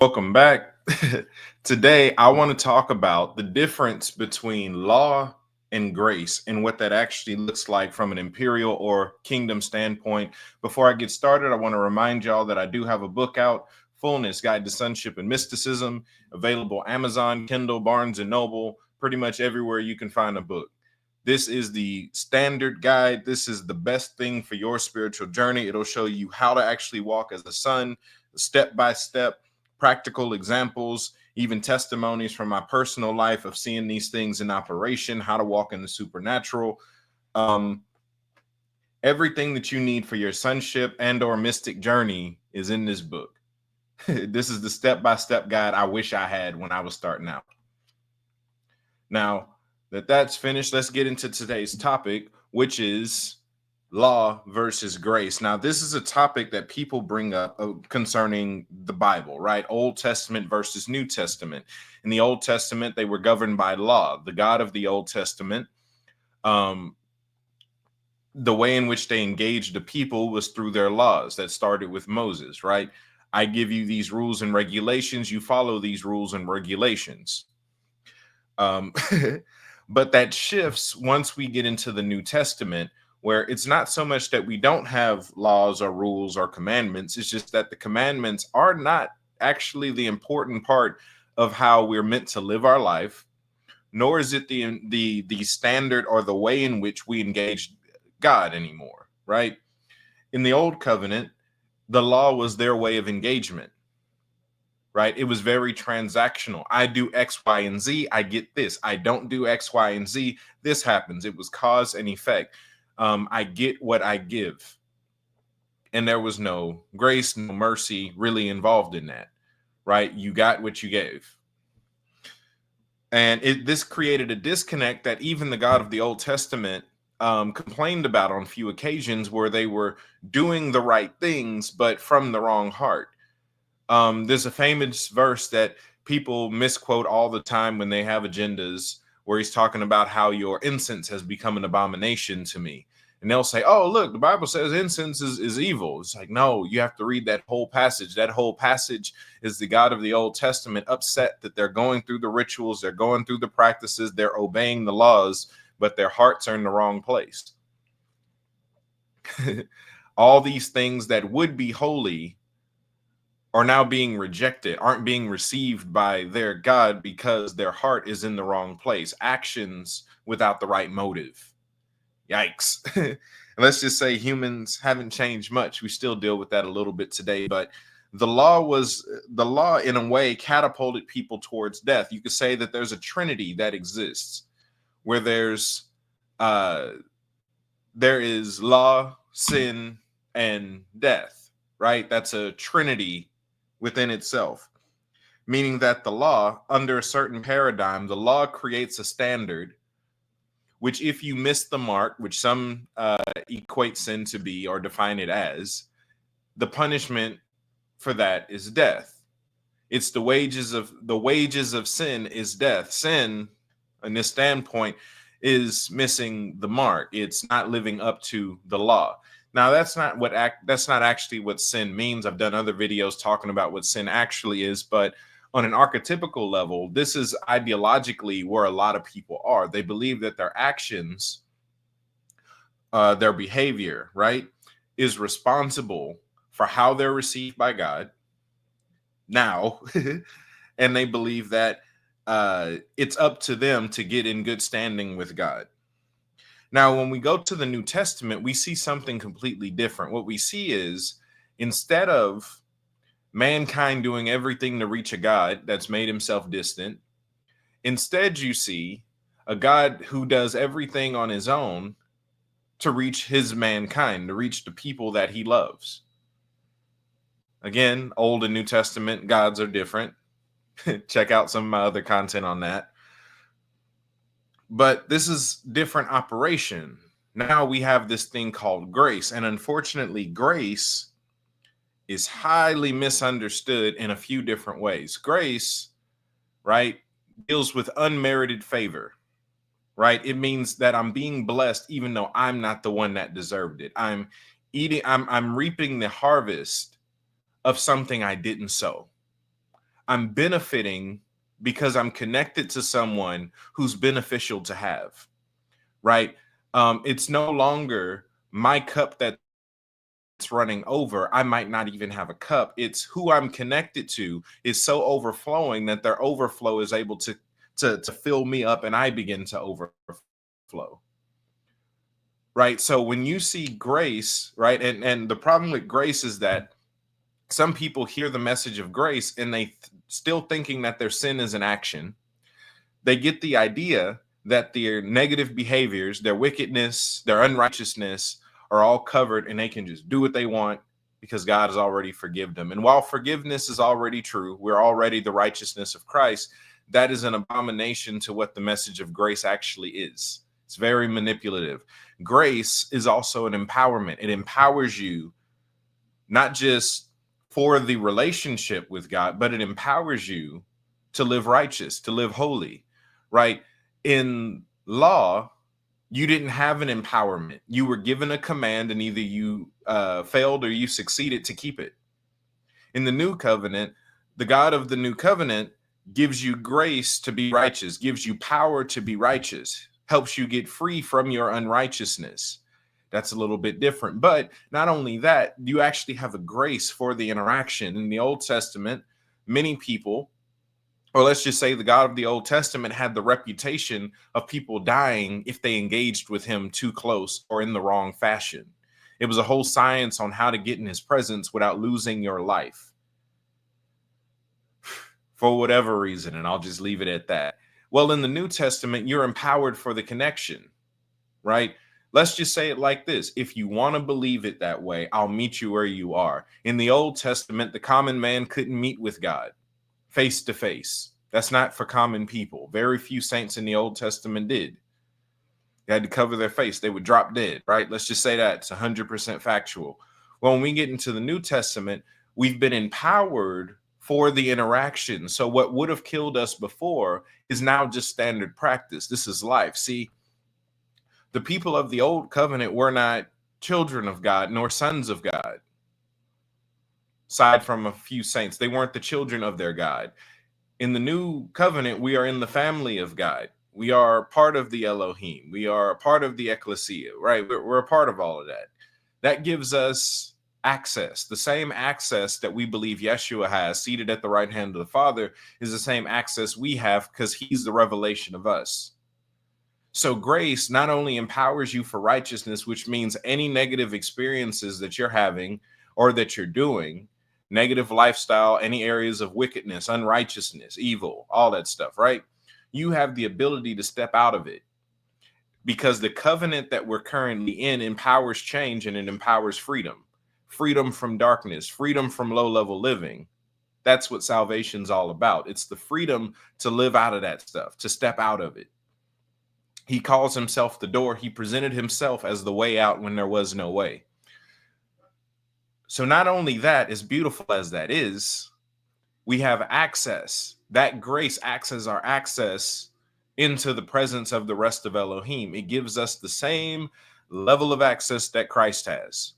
Welcome back. Today, I want to talk about the difference between law and grace and what that actually looks like from an imperial or kingdom standpoint. Before I get started, I want to remind y'all that I do have a book out, Fullness Guide to Sonship and Mysticism, available Amazon, Kindle, Barnes and Noble, pretty much everywhere you can find a book. This is the standard guide. This is the best thing for your spiritual journey. It'll show you how to actually walk as a son, step by step, practical examples, even testimonies from my personal life of seeing these things in operation, how to walk in the supernatural. Um, Everything that you need for your sonship and or mystic journey is in this book. This is the step-by-step guide I wish I had when I was starting out. Now that that's finished, let's get into today's topic, which is law versus grace. Now, this is a topic that people bring up concerning the Bible, right? Old Testament versus New Testament. In the Old Testament, they were governed by law. The God of the Old Testament, um, the way in which they engaged the people was through their laws that started with Moses, right? I give you these rules and regulations. You follow these rules and regulations. Um, but that shifts once we get into the New Testament, where it's not so much that we don't have laws or rules or commandments. It's just that the commandments are not actually the important part of how we're meant to live our life, nor is it the standard or the way in which we engage God anymore, right? In the old covenant, the law was their way of engagement, right? It was very transactional. I do X, Y, and Z. I get this. I don't do X, Y, and Z. This happens. It was cause and effect. I get what I give. And there was no grace, no mercy really involved in that, right? You got what you gave. And this created a disconnect that even the God of the Old Testament complained about on few occasions, where they were doing the right things, but from the wrong heart. There's a famous verse that people misquote all the time when they have agendas, where he's talking about how your incense has become an abomination to me. And they'll say, oh, look, the Bible says incense is evil. It's like, no, you have to read that whole passage. That whole passage is the God of the Old Testament upset that they're going through the rituals, they're going through the practices, they're obeying the laws, but their hearts are in the wrong place. All these things that would be holy are now being rejected, aren't being received by their God because their heart is in the wrong place. Actions without the right motive. Yikes. Let's just say humans haven't changed much. We still deal with that a little bit today, but the law in a way catapulted people towards death. You could say that there's a trinity that exists, where uh there is law, sin, and death, right? That's a trinity within itself, meaning that the law, under a certain paradigm, the law creates a standard, which if you miss the mark, which some equate sin to be or define it as, the punishment for that is death. It's the wages of sin is death. Sin, in this standpoint, is missing the mark. It's not living up to the law. Now, that's not actually what sin means. I've done other videos talking about what sin actually is, but on an archetypical level, this is ideologically where a lot of people are. They believe that their actions, their behavior, right, is responsible for how they're received by God now, and they believe that it's up to them to get in good standing with God. Now, when we go to the New Testament, we see something completely different. What we see is, instead of mankind doing everything to reach a God that's made himself distant, instead you see a God who does everything on his own to reach his mankind, to reach the people that he loves. Again, Old and New Testament gods are different. Check out some of my other content on that. But this is different operation. Now we have this thing called grace. And unfortunately, grace is highly misunderstood in a few different ways. Grace, right, deals with unmerited favor, right? It means that I'm being blessed even though I'm not the one that deserved it. I'm reaping the harvest of something I didn't sow. I'm benefiting because I'm connected to someone who's beneficial to have, right? It's no longer my cup that's running over. I might not even have a cup. It's who I'm connected to is so overflowing that their overflow is able to fill me up and I begin to overflow. Right. So when you see grace, right, and the problem with grace is that some people hear the message of grace and still thinking that their sin is an action. They get the idea that their negative behaviors, their wickedness, their unrighteousness are all covered and they can just do what they want because God has already forgiven them. And while forgiveness is already true, we're already the righteousness of Christ, that is an abomination to what the message of grace actually is. It's very manipulative. Grace is also an empowerment. It empowers you not just for the relationship with God, but it empowers you to live righteous, to live holy, right? In law, you didn't have an empowerment. You were given a command, and either you failed or you succeeded to keep it. In the new covenant, the God of the new covenant gives you grace to be righteous, gives you power to be righteous, helps you get free from your unrighteousness. That's a little bit different. But not only that, you actually have a grace for the interaction. In the Old Testament, many people, or let's just say the God of the Old Testament, had the reputation of people dying if they engaged with him too close or in the wrong fashion. It was a whole science on how to get in his presence without losing your life for whatever reason. And I'll just leave it at that. Well, in the New Testament, you're empowered for the connection, right? Let's just say it like this. If you want to believe it that way, I'll meet you where you are. In the Old Testament, the common man couldn't meet with God face to face. That's not for common people. Very few saints in the Old Testament did. They had to cover their face. They would drop dead, right? Let's just say that it's 100% factual. Well, when we get into the New Testament, we've been empowered for the interaction. So what would have killed us before is now just standard practice. This is life. See, the people of the old covenant were not children of God nor sons of God. Aside from a few saints, they weren't the children of their God. In the new covenant, we are in the family of God. We are part of the Elohim. We are a part of the ecclesia, right? We're a part of all of that. That gives us access. The same access that we believe Yeshua has, seated at the right hand of the Father, is the same access we have because he's the revelation of us. So grace not only empowers you for righteousness, which means any negative experiences that you're having or that you're doing, negative lifestyle, any areas of wickedness, unrighteousness, evil, all that stuff, right? You have the ability to step out of it because the covenant that we're currently in empowers change and it empowers freedom, freedom from darkness, freedom from low-level living. That's what salvation's all about. It's the freedom to live out of that stuff, to step out of it. He calls himself the door. He presented himself as the way out when there was no way. So not only that, as beautiful as that is, we have access. That grace acts as our access into the presence of the rest of Elohim. It gives us the same level of access that Christ has.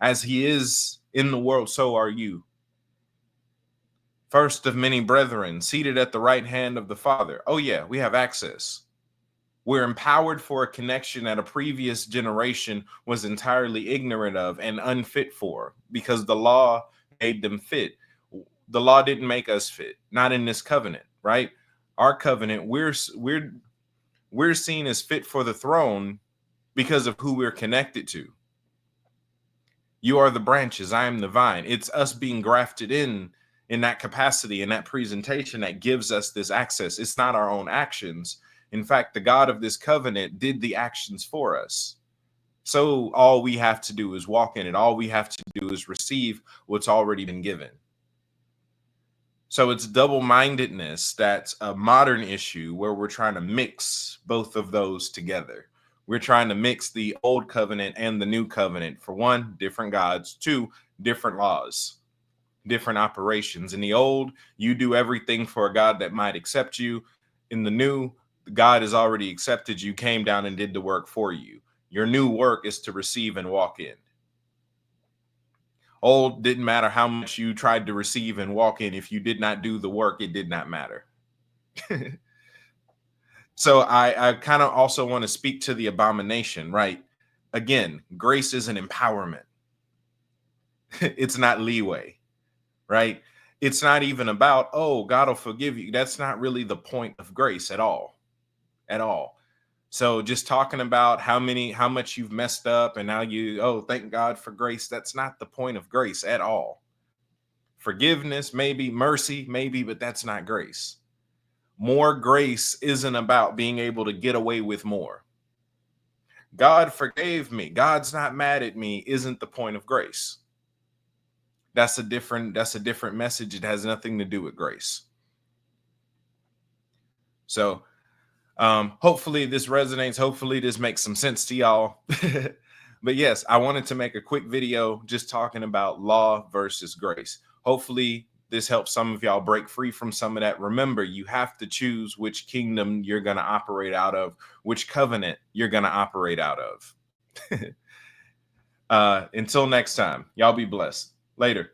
As he is in the world, so are you. First of many brethren, seated at the right hand of the Father. Oh yeah, we have access. We're empowered for a connection that a previous generation was entirely ignorant of and unfit for because the law made them fit. The law didn't make us fit, not in this covenant, right? Our covenant, we're seen as fit for the throne because of who we're connected to. You are the branches, I am the vine. It's us being grafted in that capacity, in that presentation that gives us this access. It's not our own actions. In fact, the God of this covenant did the actions for us. So all we have to do is walk in it. All we have to do is receive what's already been given. So it's double-mindedness that's a modern issue where we're trying to mix both of those together. We're trying to mix the old covenant and the new covenant. For one, different gods. Two, different laws, different operations. In the old, you do everything for a God that might accept you. In the new, God has already accepted you, came down and did the work for you. Your new work is to receive and walk in. Old didn't matter how much you tried to receive and walk in. If you did not do the work, it did not matter. So I kind of also want to speak to the abomination, right? Again, grace is an empowerment. It's not leeway, right? It's not even about, oh, God will forgive you. That's not really the point of grace at all. At all. So just talking about how much you've messed up and now you, oh, thank God for grace. That's not the point of grace at all. Forgiveness, maybe, mercy, maybe, but that's not grace. More grace isn't about being able to get away with more. God forgave me. God's not mad at me isn't the point of grace. That's a different message. It has nothing to do with grace. So hopefully this resonates. Hopefully this makes some sense to y'all. But yes, I wanted to make a quick video just talking about law versus grace. Hopefully this helps some of y'all break free from some of that. Remember, you have to choose which kingdom you're going to operate out of, which covenant you're going to operate out of. Until next time, y'all be blessed. Later.